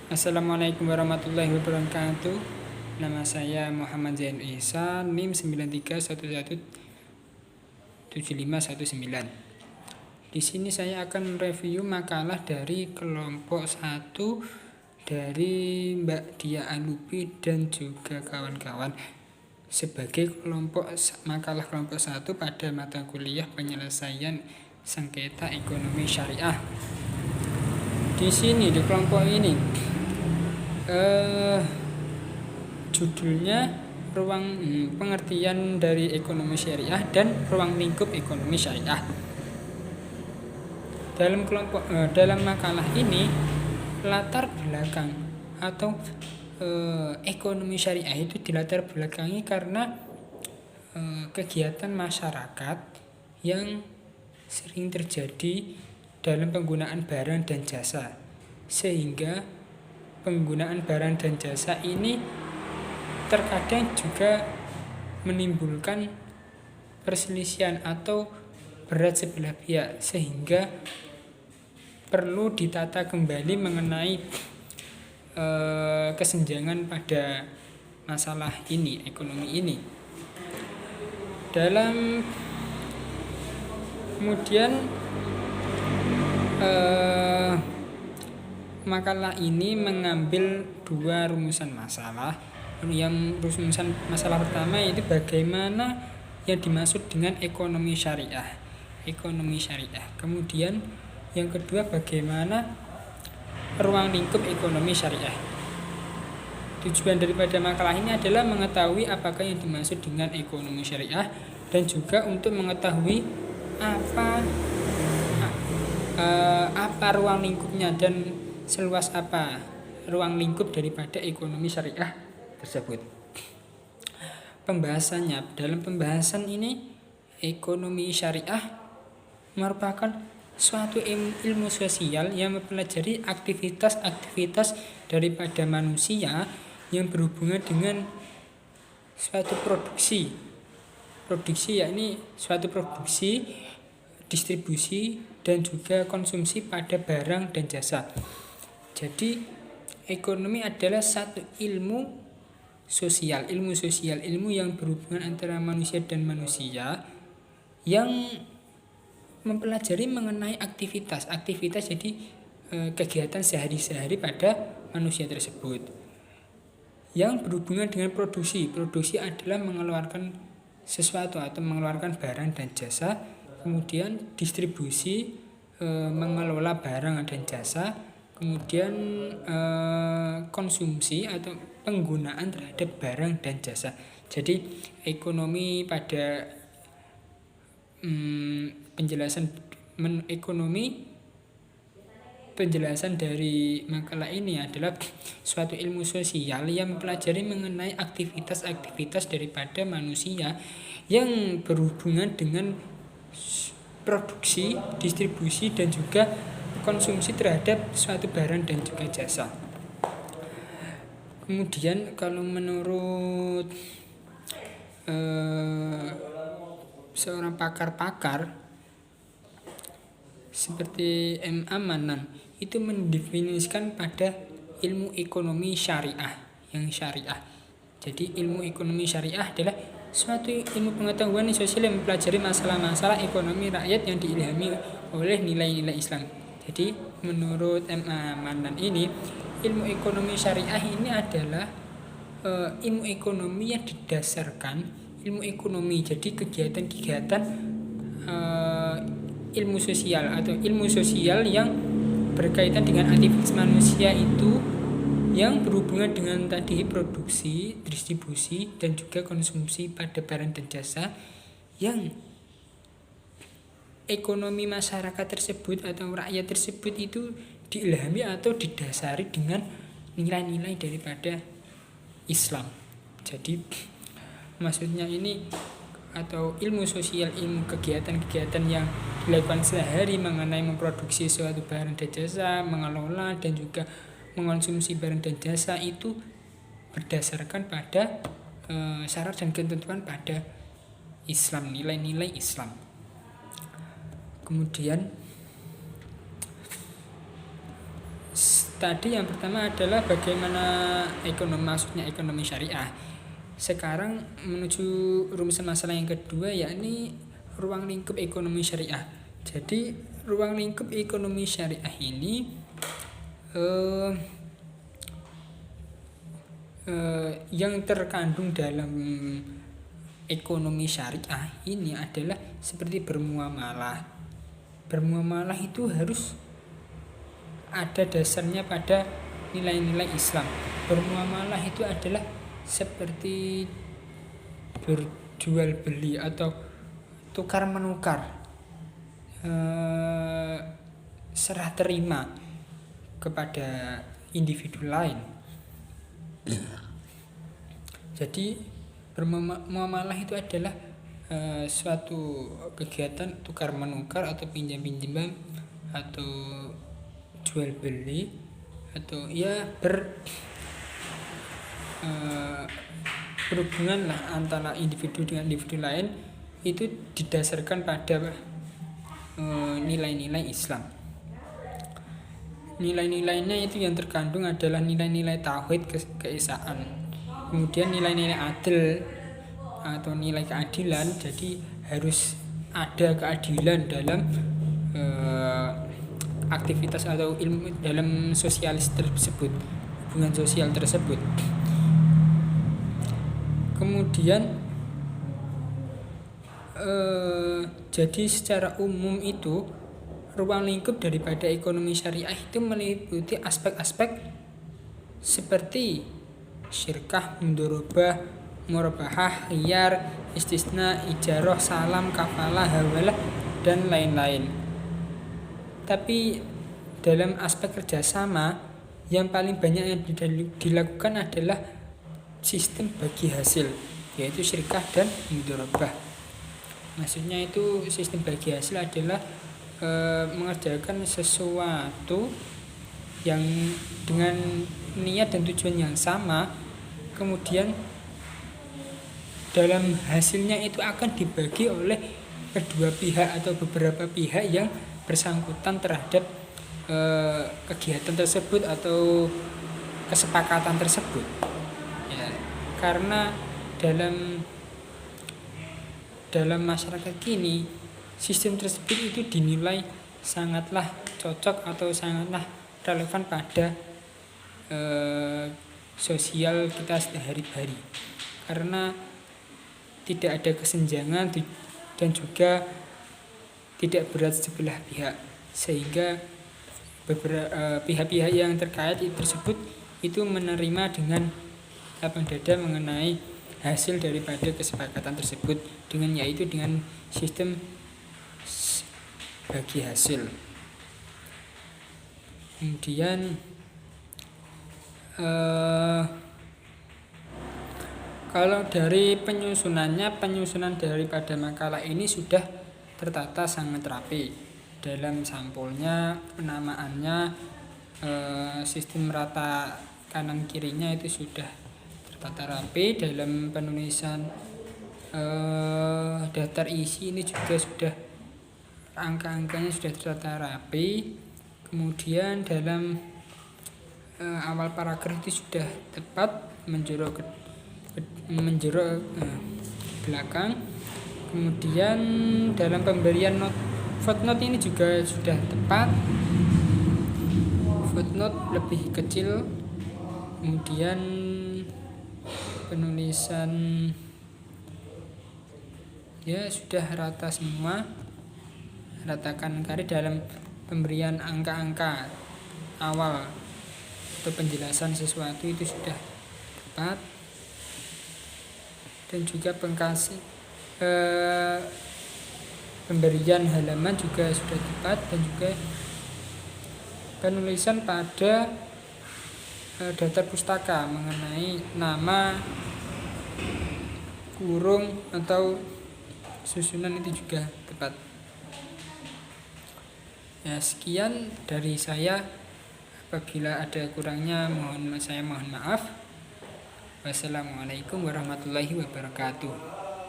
Assalamualaikum warahmatullahi wabarakatuh. Nama saya Muhammad Zain Isa, NIM 93117519. Di sini saya akan mereview makalah dari kelompok 1 dari Mbak Dia Alupi dan juga kawan-kawan sebagai makalah kelompok 1 pada mata kuliah penyelesaian sengketa ekonomi syariah. Di sini di kelompok ini judulnya pengertian dari ekonomi syariah dan ruang lingkup ekonomi syariah. Dalam makalah ini latar belakang atau ekonomi syariah itu dilatar belakangi karena kegiatan masyarakat yang sering terjadi dalam penggunaan barang dan jasa, sehingga penggunaan barang dan jasa ini terkadang juga menimbulkan perselisihan atau berat sebelah pihak, sehingga perlu ditata kembali mengenai kesenjangan pada masalah ini, ekonomi ini. Kemudian makalah ini mengambil dua rumusan masalah. Rumusan masalah pertama yaitu bagaimana yang dimaksud dengan ekonomi syariah. Kemudian yang kedua, bagaimana ruang lingkup ekonomi syariah. Tujuan daripada makalah ini adalah mengetahui apakah yang dimaksud dengan ekonomi syariah dan juga untuk mengetahui apa ruang lingkupnya dan seluas apa ruang lingkup daripada ekonomi syariah tersebut. Pembahasannya, dalam pembahasan ini ekonomi syariah merupakan suatu ilmu sosial yang mempelajari aktivitas daripada manusia yang berhubungan dengan suatu produksi yakni suatu produksi, distribusi dan juga konsumsi pada barang dan jasa. Jadi ekonomi adalah satu ilmu sosial yang berhubungan antara manusia dan manusia yang mempelajari mengenai aktivitas jadi kegiatan sehari-hari pada manusia tersebut yang berhubungan dengan produksi adalah mengeluarkan sesuatu atau mengeluarkan barang dan jasa. Kemudian distribusi, mengelola barang dan jasa. Kemudian konsumsi atau penggunaan terhadap barang dan jasa. Jadi ekonomi pada penjelasan dari makalah ini adalah suatu ilmu sosial yang mempelajari mengenai aktivitas daripada manusia yang berhubungan dengan produksi, distribusi dan juga konsumsi terhadap suatu barang dan juga jasa. Kemudian kalau menurut seorang pakar seperti M. Manan itu mendefinisikan pada ilmu ekonomi syariah yang syariah. Jadi ilmu ekonomi syariah adalah suatu ilmu pengetahuan sosial yang mempelajari masalah-masalah ekonomi rakyat yang diilhami oleh nilai-nilai Islam. Jadi menurut M. Manan ini, ilmu ekonomi syariah ini adalah ilmu ekonomi yang didasarkan ilmu ekonomi, jadi kegiatan-kegiatan ilmu sosial yang berkaitan dengan aktivitas manusia itu yang berhubungan dengan tadi produksi, distribusi dan juga konsumsi pada barang dan jasa yang ekonomi masyarakat tersebut atau rakyat tersebut itu diilhami atau didasari dengan nilai-nilai daripada Islam. Jadi maksudnya ini atau ilmu sosial, ilmu kegiatan-kegiatan yang dilakukan sehari mengenai memproduksi suatu barang dan jasa, mengelola dan juga mengonsumsi barang dan jasa itu berdasarkan pada syarat dan ketentuan pada Islam, nilai-nilai Islam. Kemudian Tadi yang pertama adalah bagaimana maksudnya ekonomi syariah. Sekarang menuju rumusan masalah yang kedua, yakni ruang lingkup ekonomi syariah. Jadi ruang lingkup ekonomi syariah ini yang terkandung dalam ekonomi syariah ini adalah seperti bermuamalah. Bermuamalah itu harus ada dasarnya pada nilai-nilai Islam. Bermuamalah itu adalah seperti berjual beli atau tukar menukar, serah terima kepada individu lain. Jadi bermuamalah itu adalah suatu kegiatan tukar menukar atau pinjam pinjaman atau jual beli atau ya berhubungan lah antara individu dengan individu lain, itu didasarkan pada nilai-nilai Islam. Nilai-nilainya itu yang terkandung adalah nilai-nilai tauhid, keesaan, kemudian nilai-nilai adil atau nilai keadilan. Jadi harus ada keadilan dalam aktivitas atau ilmu dalam sosialis tersebut, hubungan sosial tersebut. Kemudian jadi secara umum itu ruang lingkup daripada ekonomi syariah itu meliputi aspek-aspek seperti syirkah, mudharabah, murabahah, khiyar, istisna, ijarah, salam, kafalah, hawalah, dan lain-lain. Tapi dalam aspek kerjasama yang paling banyak yang dilakukan adalah sistem bagi hasil, yaitu syirkah dan mudharabah. Maksudnya itu sistem bagi hasil adalah mengerjakan sesuatu yang dengan niat dan tujuan yang sama, kemudian dalam hasilnya itu akan dibagi oleh kedua pihak atau beberapa pihak yang bersangkutan terhadap kegiatan tersebut atau kesepakatan tersebut ya. Karena dalam masyarakat kini sistem tersebut itu dinilai sangatlah cocok atau sangatlah relevan pada sosial kita sehari-hari, karena tidak ada kesenjangan dan juga tidak berat sebelah pihak, sehingga beberapa pihak-pihak yang terkait tersebut itu menerima dengan lapang dada mengenai hasil daripada kesepakatan tersebut, yaitu dengan sistem bagi hasil. Kemudian kalau dari penyusunan daripada makalah ini sudah tertata sangat rapi. Dalam sampulnya, penamaannya, sistem rata kanan kirinya itu sudah tertata rapi. Dalam penulisan daftar isi ini juga sudah angka-angkanya sudah tertata rapi. Kemudian dalam awal paragraf itu sudah tepat menjorok belakang. Kemudian dalam pemberian footnote ini juga sudah tepat, footnote lebih kecil. Kemudian penulisan ya sudah rata semua, ratakan kari. Dalam pemberian angka-angka awal atau penjelasan sesuatu itu sudah tepat, dan juga pemberian halaman juga sudah tepat, dan juga penulisan pada daftar pustaka mengenai nama, kurung atau susunan itu juga tepat. Ya, sekian dari saya. Apabila ada kurangnya mohon maaf. Wassalamualaikum warahmatullahi wabarakatuh.